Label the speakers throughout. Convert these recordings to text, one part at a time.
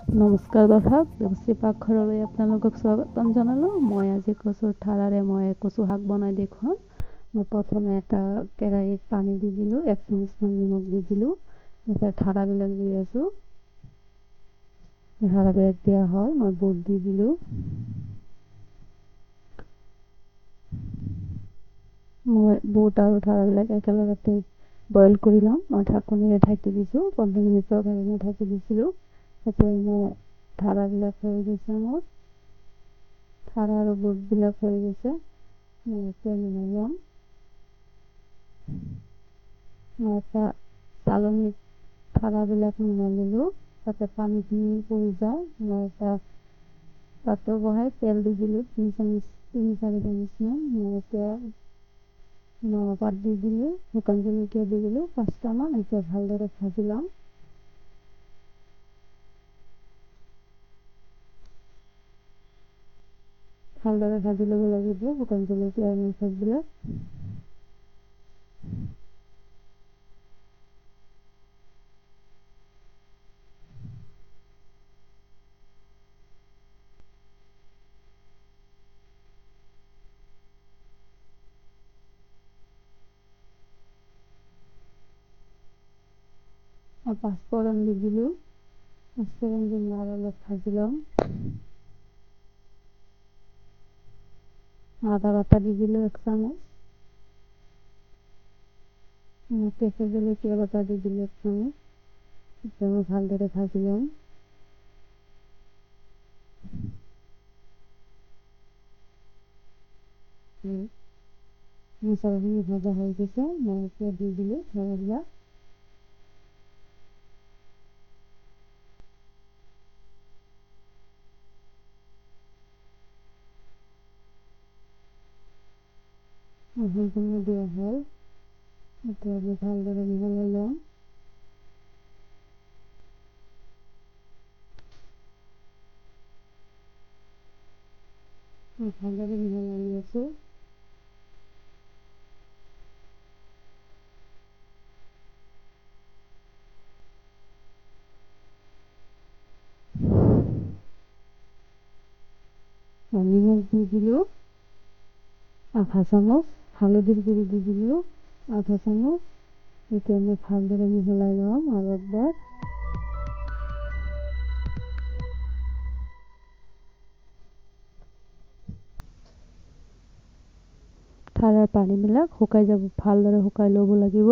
Speaker 1: নমস্কাৰ দৰ্শক, দেৱশ্ৰী পাকঘৰলৈ আপোনালোকক স্বাগতম জনালোঁ। মই আজি কচুৰ ঠাৰাৰে কচু শাক বনাই দেখুৱাম। মই প্ৰথমে এটা কেৰাহীত পানী দি দিলোঁ, 1 চামুচমান নিমখ দি দিলোঁ। এতিয়া ঠাৰাবিলাক দি আছোঁ। ঠাৰাবিলাক দিয়া হয়, মই বুট দি দিলোঁ। মই বুট আৰু ঠাৰাবিলাক একেলগতে বইল কৰি ল'ম। মই ঢাকনিৰে ঢাকি দিছোঁ, 15 মিনিটৰ কাৰণে ঢাকি দিছিলোঁ। এতিয়া মই ঠাৰাবিলাক হৈ গৈছে, মোৰ ঠাৰা আৰু বুটবিলাক হৈ গৈছে। মই এতিয়া মিলাই ল'ম। মই এটা চালনীত ঠাৰাবিলাক মিলাই ল'লোঁ, যাতে পানীখিনি পৰি যায়। মই এটা পাত্ৰ বহাই তেল দি দিলোঁ, 3-4 চামুচমান। মই এতিয়া পাত দি দিলোঁ, শুকান জলকীয়া দি দিলোঁ 5টামান। এতিয়া ভালদৰে ভাজি ল'ম। ভালদৰে ভাজি ল'ব লাগিব শুকান জলকীয়া আৰু মিঠাবিলাক। পাঁচফোৰণ দি দিলোঁ। পাঁচফোৰণ দি মই অলপ ভাজি ল'ম। আদা বাটা দি দিলোঁ 1 চামুচ। কেঁচা জলকীয়া বাটা দি দিলোঁ 1 চামুচ। এতিয়া মই ভালদৰে ভাজি ল'ম। মছলাখিনি ভাজা হৈ গৈছে। মই এতিয়া দি দিলোঁ ঠাৰাবিলাক। সম্পূৰ্ণ দিয়া হ'ল। এতিয়া আমি ভালদৰে মিহলাই ল'ম। ভালদৰে মিহলাই লৈ আছোঁ। নিমখ দি দিলোঁ 1/2 চামুচ, হালধিৰ গুড়ি দি দিলোঁ 1/2 চামুচ। এতিয়া আমি ভালদৰে মিহলাই ল'ম আৰু একবাৰ। ঠাৰাৰ পানীবিলাক শুকাই যাব, ভালদৰে শুকাই ল'ব লাগিব।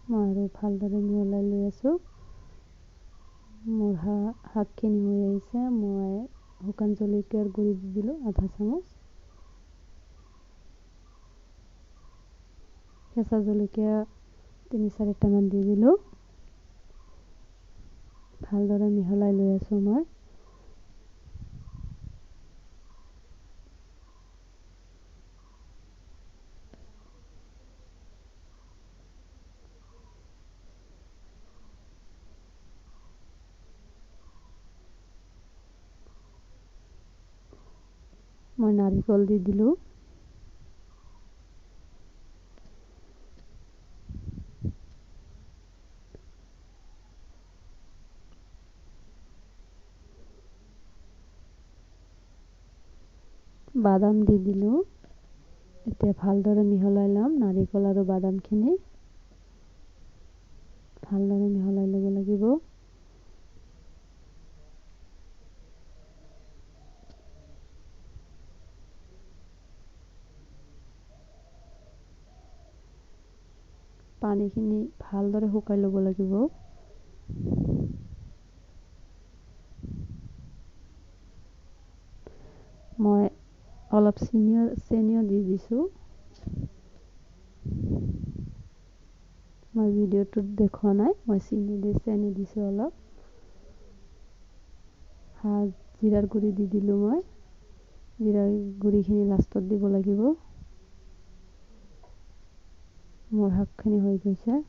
Speaker 1: মই আৰু ভালদৰে মিহলাই লৈ আছোঁ। মোৰ শাকখিনি হৈ আহিছে। মই শুকান জলকীয়াৰ গুড়ি দি দিলোঁ 1/2 চামুচ। কেঁচা জলকীয়া 3-4টামান দি দিলোঁ। ভালদৰে মিহলাই লৈ আছোঁ মই। মই নাৰিকল দি দিলোঁ। বাদাম দি দিলোঁ। এতিয়া ভালদৰে মিহলাই ল'ম নাৰিকল আৰু বাদামখিনি। ভালদৰে মিহলাই ল'ব লাগিব। পানীখিনি ভালদৰে শুকাই ল'ব লাগিব। মই অলপ চেনিও দি দিছোঁ। মই ভিডিঅ'টোত দেখুওৱা নাই, মই চেনি দিছোঁ অলপ। জিৰাৰ গুড়ি দি দিলোঁ মই। জিৰাৰ গুড়িখিনি লাষ্টত দিব লাগিব। মোৰ শাকখিনি হৈ গৈছে।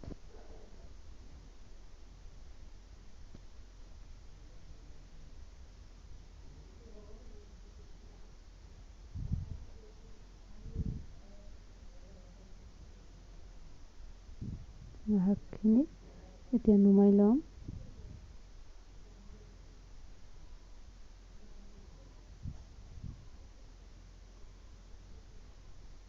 Speaker 1: শাকখিনি এতিয়া নুমাই ল'ম।